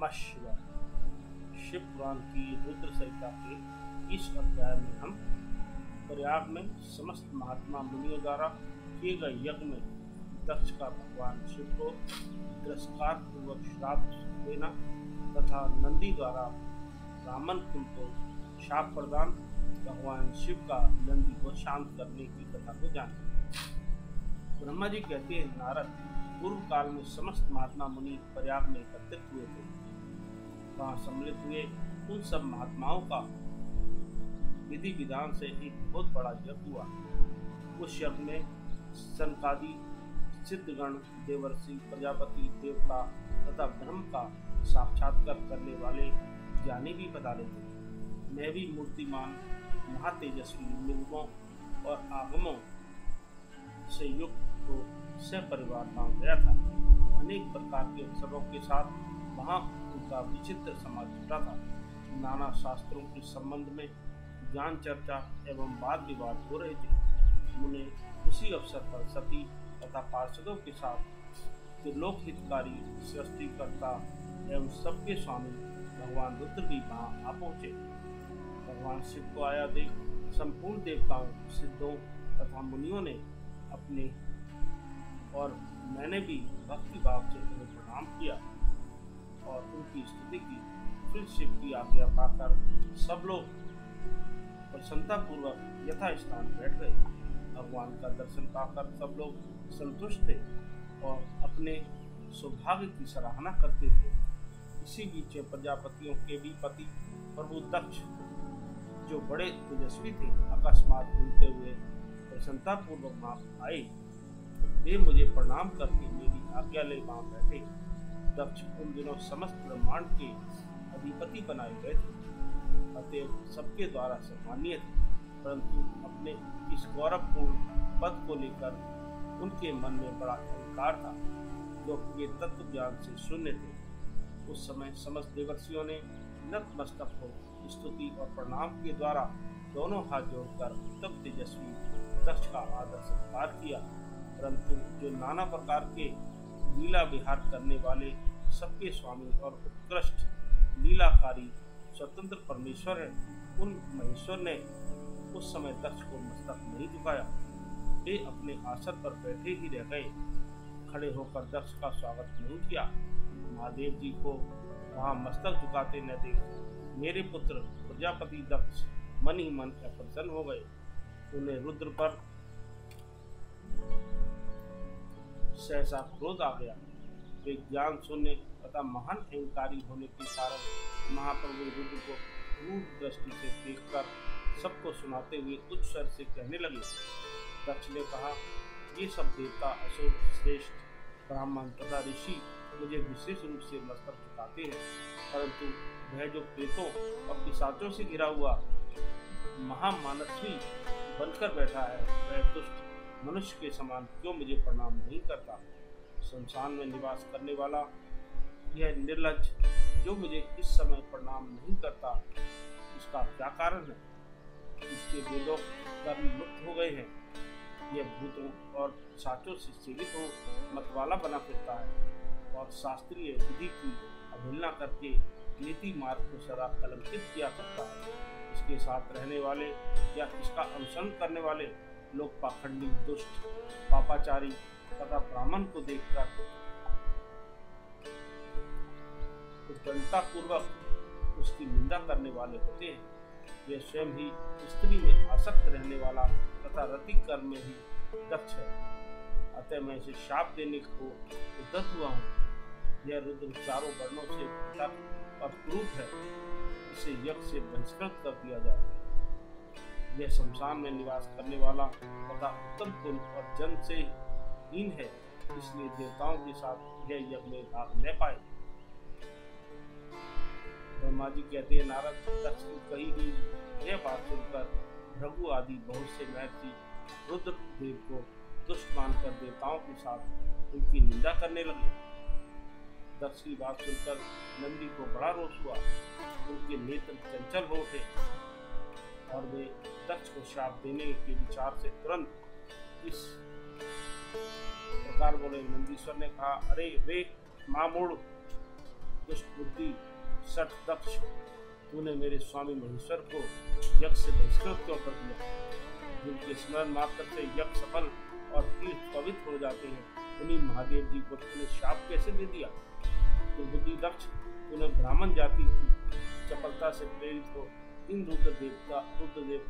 नमः शिवाय। शिव पुराण की रुद्र संहिता के इस अध्याय में हम प्रयाग में समस्त महात्मा मुनियों द्वारा किए गए यज्ञ में दक्ष का भगवान शिव को तिरस्कार पूर्वक श्राप देना तथा नंदी द्वारा ब्राह्मण कुल को शाप प्रदान भगवान शिव का नंदी को शांत करने की कथा को जाने। ब्रह्मा जी कहते हैं, नारद, पूर्व काल में समस्त महात्मा मुनि प्रयाग में एकत्रित हुए थे। वहाँ सम्मिलित हुए उन सब महात्माओं का विधि विधान से एक बहुत बड़ा यज्ञ हुआ। उस यज्ञ में सनकादि सिद्धगण, देवर्षि, प्रजापति, देवता तथा ब्रह्म का साक्षात्कार करने वाले ज्ञानी भी पधारे थे। मैं भी मूर्तिमान महातेजस्वी निर्गुणों और आगमों से युक्त को सपरिवार पहुंच गया था। अनेक प्रकार के अवसरों के साथ वहाँ उनका विचित्र समाज जुटा था। नाना शास्त्रों के संबंध में ज्ञान चर्चा एवं वाद विवाद हो रहे थे। उन्हें उसी अवसर पर सती तथा पार्षदों के साथ त्रिलोक हितकारी सृष्टिकर्ता एवं सबके स्वामी भगवान रुद्र भी वहाँ आ पहुँचे। भगवान शिव को आया देख संपूर्ण देवताओं, सिद्धों तथा मुनियों ने अपने और मैंने भी भक्ति भाव से उन्हें प्रणाम किया और उनकी स्तुति की। फिर शिव की आज्ञा पाकर सब लोग प्रसन्नता पूर्वक यथास्थान बैठ गए। भगवान का दर्शन पाकर सब लोग संतुष्ट थे और अपने सौभाग्य की सराहना करते थे। इसी बीच प्रजापतियों के भी पति प्रभु दक्ष, जो बड़े तेजस्वी थे, अकस्मात घूमते हुए प्रसन्नता पूर्वक वहां आए। वे मुझे प्रणाम करके मेरी आज्ञा ले वहां बैठे। दक्ष उन दिनों समस्त ब्रह्मांड के अधिपति बनाए गए थे, अतएव सबके द्वारा सम्मानीय थे, परंतु अपने इस गौरवपूर्ण पद को लेकर उनके मन में बड़ा अहंकार था, क्योंकि वे तत्व ज्ञान से शून्य थे। उस समय समस्त देवर्षियों ने नतमस्तक हो स्तुति और प्रणाम के द्वारा दोनों हाथ जोड़कर उत्तम तेजस्वी दक्ष का आदर सत्कार किया। परंतु जो नाना प्रकार के लीला विहार करने वाले सबके स्वामी और उत्कृष्ट लीलाकारी स्वतंत्र परमेश्वर है, उन महेश्वर ने उस समय दक्ष को मस्तक नहीं झुकाया। वे अपने आसन पर बैठे ही रह गए। खड़े होकर दक्ष का स्वागत नहीं किया। महादेव जी को वहां मस्तक झुकाते न देख मेरे पुत्र प्रजापति दक्ष मन ही मन प्रसन्न हो गए। उन्हें रुद्र पर सहसा क्रोध आ गया। वे ज्ञान शून्य तथा महान अहंकारी होने के कारण महाप्रभु रुद्र को क्रूर दृष्टि से देखकर सबको सुनाते हुए उच्च स्वर से कहने लगे। दक्ष ने कहा, ये सब देवता, असुर, श्रेष्ठ ब्राह्मण तथा ऋषि मुझे विशेष रूप से मस्तक झुकाते हैं, परंतु वह जो प्रेतों और पिशाचों से घिरा हुआ महामानसी बनकर बैठा है, वह दुष्ट मनुष्य के समान क्यों मुझे प्रणाम नहीं करता? शमशान में निवास करने वाला यह निर्लज्ज जो मुझे इस समय प्रणाम नहीं करता, इसका क्या कारण है? इसके वेदों कर्म मुक्त हो गए हैं। यह भूतों और साचों से सेवित हो मतवाला बना फिरता है और शास्त्रीय विधि की अवहेलना करके नीति मार्ग को सदा कलंकित किया करता है। इसके साथ रहने वाले या इसका अनुसरण करने वाले लोग पाखंडी, दुष्ट, पापाचारी तथा ब्राह्मण को देखकर उद्दंडता पूर्वक उसकी निंदा करने वाले होते हैं। यह स्वयं ही स्त्री में आसक्त रहने वाला तथा रति कर्म में ही दक्ष है, अतः मैं इसे शाप देने को उद्यत हुआ हूँ। यह रुद्र चारों वर्णों से तप और क्रूर है, इसे यज्ञ से बहिष्कृत कर दिया जाए। यह शमशान में निवास करने वाला तथा उत्तम कुल और जन से हीन है, इसलिए देवताओं के साथ यह यज्ञ में भाग न पाए। ब्रह्मा जी कहते हैं, नारद, दक्ष की कही हुई यह बात सुनकर भृगु आदि बहुत से महर्षि रुद्र देव को दुष्ट मानकर देवताओं के साथ उनकी निंदा करने लगे। दक्ष की बात सुनकर नंदी को बड़ा रोष हुआ। उनके नेत्र चंचल हो उठे और वे दक्ष को शाप देने के विचार से तुरंत इस प्रकार बोले। नंदीश्वर ने कहा, अरे वे मामूढ़, दुष्ट बुद्धि सठ दक्ष, तूने मेरे स्वामी महेश्वर को यज्ञ से बहिष्कृत क्यों कर दिया? जिनके स्मरण मात्र से यज्ञ सफल और तीर्थ पवित्र हो जाते हैं, उन्हीं महादेव जी को तूने शाप कैसे दे दिया? तो बुद्धि दक्ष, तूने ब्राह्मण जाति की चपलता से प्रेरित हो इन रुद्रदेव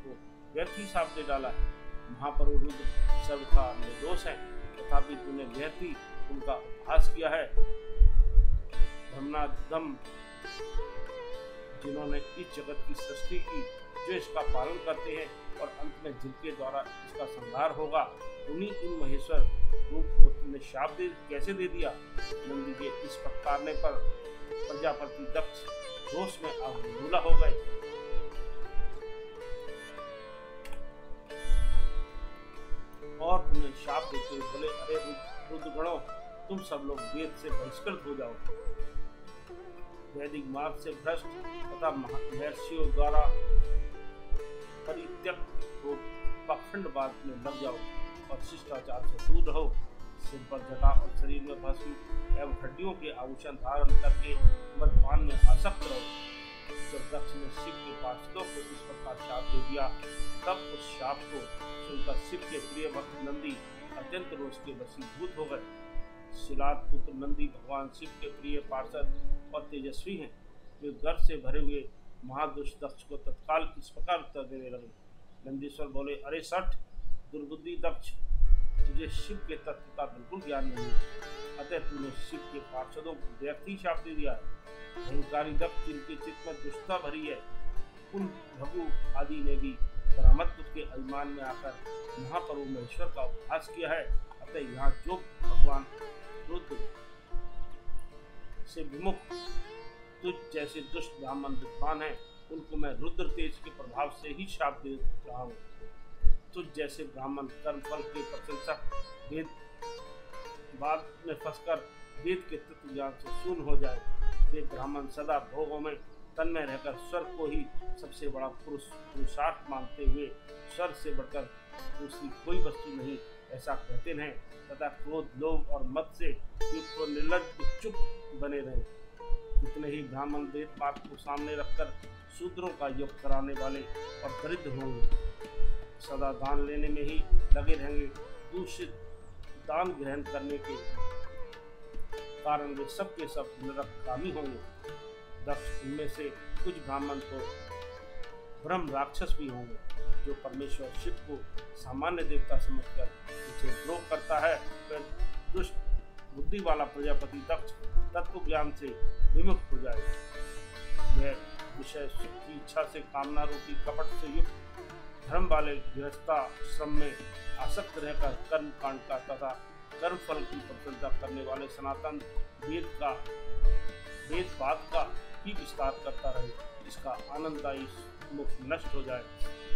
को व्यर्थ ही शाप दे डाला है। महाप्रभु रुद्र सर्वथा निर्दोष है, तथापि तूने व्यर्थ ही उनका उपहास किया है। ब्रह्मादम जिन्होंने इस जगत की सृष्टि की, जो इसका पालन करते हैं और अंत में जिनके द्वारा इसका संहार होगा, उन्हीं इन महेश्वर रूप को तुमने शाप कैसे दे दिया? नंदी के इस फटकारने पर प्रजापति दक्ष रोष में आगूला हो गए। और उन्हें शाप देते हुए बोले, अरे रुद्रगणों, तुम सब लोग वेद से बहिष्कृत हो जाओ, वैदिक मार्ग से भ्रष्ट तथा महर्षियों द्वारा परित्यक्त हो पाखंडवाद में लग जाओ और शिष्टाचार से दूर रहो। सिर पर जटा और शरीर में भस्म एवं हड्डियों के आभूषण धारण करके मद्यपान में आसक्त रहो। जब दक्ष ने शिव के पार्षदों को इस प्रकार शाप दे दिया, तब उस शाप को सुनकर शिव के प्रिय भक्त नंदी अत्यंत रोष के वशीभूत हो गए। शिलाद पुत्र नंदी भगवान शिव के प्रिय पार्षद और तेजस्वी हैं। वे गर्व से भरे हुए महादुष्ट दक्ष को तत्काल इस प्रकार उत्तर देने लगे। नंदीश्वर बोले, अरे सठ दुर्बुद्धि दक्ष, तुझे शिव के तत्व का बिल्कुल ज्ञान नहीं, अतः तूने शिव के पार्षदों को व्यर्थ ही शाप दे दिया है। अहंकारी दक्ष, जिनके चित्त में दुष्टता भरी है, उन भगु आदि ने भी ब्रह्मत्व के अभिमान में आकर महाप्रभु महेश्वर का उपहास किया है। अतः यहाँ जो भगवान रुद्र से विमुख तुझ जैसे दुष्ट ब्राह्मण विद्वान हैं, उनको मैं रुद्र तेज के प्रभाव से ही शाप दे रहा हूँ। तुझ जैसे ब्राह्मण कर्मफल के प्रशंसक वेद बाद में फंसकर वेद के तत्व ज्ञान से शून्य हो जाए। वे ब्राह्मण सदा भोगों में तन्मय रहकर स्वर्ग को ही सबसे बड़ा पुरुषार्थ मानते हुए स्वर्ग से बढ़कर दूसरी कोई वस्तु नहीं ऐसा कहते हैं, तथा क्रोध, लोभ और मद से युक्त निर्लज्ज चुप बने रहे। जितने ही ब्राह्मण वेद पाठ को सामने रखकर शूद्रों का योग कराने वाले और दरिद्र होंगे, सदा दान लेने में ही लगे रहेंगे, दूषित दान ग्रहण करने के कारण वे सब के सब नरकगामी होंगे। दक्ष, इनमें से कुछ ब्राह्मण तो ब्रह्म राक्षस भी होंगे, जो परमेश्वर शिव को सामान्य देवता समझकर उसे द्रोह करता है। फिर दुष्ट बुद्धि वाला प्रजापति दक्ष तत्व ज्ञान से विमुख हो जाए। वह विषय सुख की इच्छा से कामना रूपी कपट से युक्त धर्म वाले गृहस्थाश्रम में आसक्त रहकर कर्म कांड का तथा कर्म फल की प्रशंसा करने वाले सनातन वेद बात का ही विस्तार करता रहे। इसका आनंददायी मुख नष्ट हो जाए,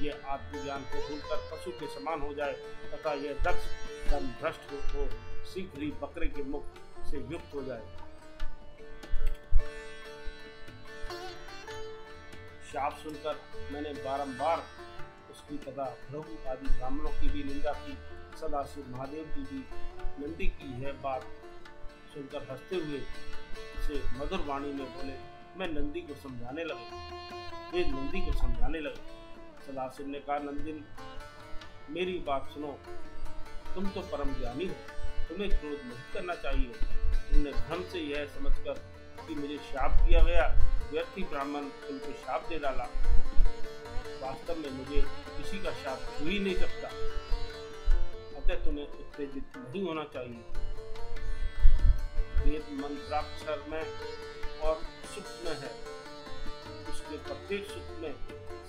यह आत्मज्ञान को भूलकर पशु के समान हो जाए तथा यह दक्ष कर्म भ्रष्ट हो शीघ्र ही बकरे के मुख से युक्त हो जाए। शाप सुनकर मैंने बारंबार उसकी तथा भृगु आदि ब्राह्मणों की भी निंदा की। सदाशिव महादेव जी भी नंदी की यह बात सुनकर हंसते हुए उसे मधुर वाणी में बोले, मैं नंदी को समझाने लगे। सदाशिव ने कहा, नंदिनी, मेरी बात सुनो, तुम तो परम ज्ञानी हो, तुम्हें क्रोध नहीं करना चाहिए। तुमने भ्रम से यह समझकर कि मुझे शाप दिया गया, व्यर्थी ब्राह्मण तुमको शाप दे डाला। वास्तव में मुझे किसी का शाप हो ही नहीं सकता, अतः तुम्हें उत्तेजित नहीं होना चाहिए। वेद मंत्राक्षर में और सुख में है, उसके प्रत्येक सुख में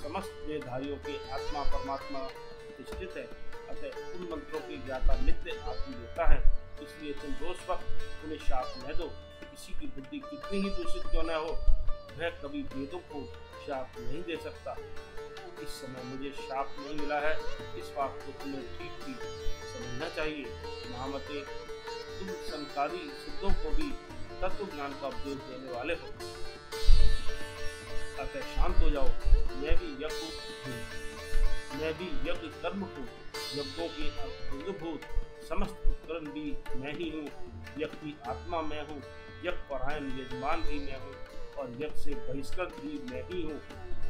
समस्त वेदधारियों के आत्मा परमात्मा प्रतिष्ठित है। अतः उन मंत्रों की ज्ञाता नित्य आत्म देता है। इसलिए तुम दोष वक्त उन्हें शाप न दो। किसी की बुद्धि कितनी ही दूषित क्यों न हो, वह कभी वेदों को शाप नहीं दे सकता। इस समय मुझे शाप नहीं मिला है, इस बात को तुम्हें ठीक ठीक समझना चाहिए। महामते, तुम संसारी सिद्धों को भी तत्व ज्ञान का उपदेश देने वाले हो, अतः शांत हो जाओ। मैं भी यज्ञ कर्म हूँ, यज्ञों के अंगभूत, समस्त उपकरण भी मैं ही हूँ। यज्ञ की आत्मा मैं हूँ, यज्ञ परायण यजमान भी मैं हूँ और यज्ञ से बहिष्कृत भी मैं ही हूँ।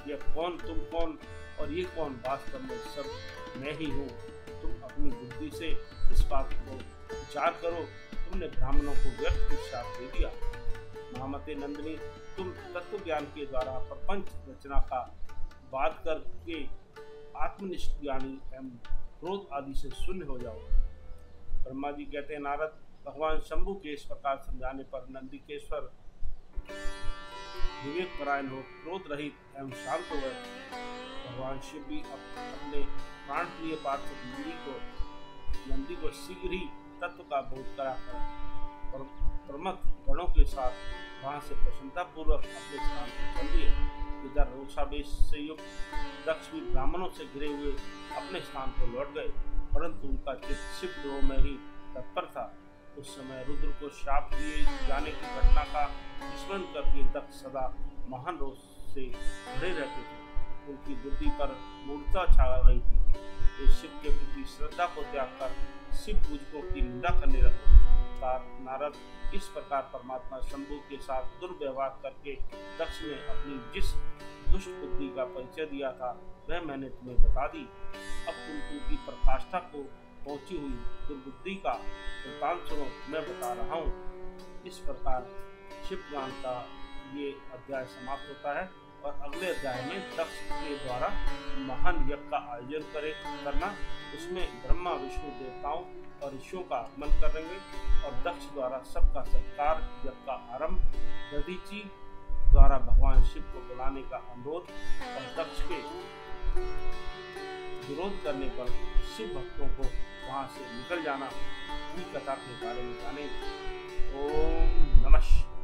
यह कौन, तुम कौन और ये कौन, वास्तव में सब मैं ही हूँ। तुम अपनी बुद्धि से इस बात को विचार करो। तुमने ब्राह्मणों को व्यर्थ की शाप दे दिया। महामते नंदिनी, तुम तत्व ज्ञान के द्वारा प्रपंच रचना का वाद करके आत्मनिष्ठ ज्ञानी एवं क्रोध आदि से शून्य हो जाओ। ब्रह्मा जी कहते हैं, नारद, भगवान शंभु के इस प्रकार समझाने पर नंदिकेश्वर विवेक परायण हो क्रोध रहित एवं शांत हो गए। भगवान शिव भी अपने प्राण प्रिय पार्षद नंदी को शीघ्र ही तत्व का बोध कराकर प्रमुख गणों के साथ वहां से प्रसन्नता पूर्वक अपने स्थान पर चल दिए। इधर रोषावेश से युक्त दक्ष भी ब्राह्मणों से घिरे हुए अपने स्थान पर लौट गए, परंतु उनका चित्त शिव द्रोह में ही तत्पर था। उस समय रुद्र को शाप दिए जाने की घटना का स्मरण करके दक्ष सदा महान रोष से भरे रहते थे। उनकी बुद्धि पर मूर्छा छा गई थी। वे शिव के प्रति श्रद्धा को त्याग कर शिव पूजकों की निंदा करने लगे। नारद, इस प्रकार परमात्मा शंभु के साथ दुर्व्यवहार करके दक्ष ने अपनी जिस दुष्ट बुद्धि का परिचय दिया था वह मैंने तुम्हें बता दी। अब तुम उनकी प्रकाष्ठा को पहुंची हुई दुर्बुद्धि का वृत्तांत सुनो, मैं बता रहा हूँ। इस प्रकार शिव पुराण का ये अध्याय समाप्त होता है और अगले अध्याय में दक्ष के द्वारा महान यज्ञ का आयोजन करना, उसमें ब्रह्मा विष्णु देवताओं और ऋषियों का आगमन करेंगे और दक्ष द्वारा सबका सत्कार यज्ञ का आरंभ, दधीची द्वारा भगवान शिव को बुलाने का अनुरोध और दक्ष के विरोध करने पर शिव भक्तों को वहां से निकल जाना, की कथा के बारे में जानेंगे। ओम नमः।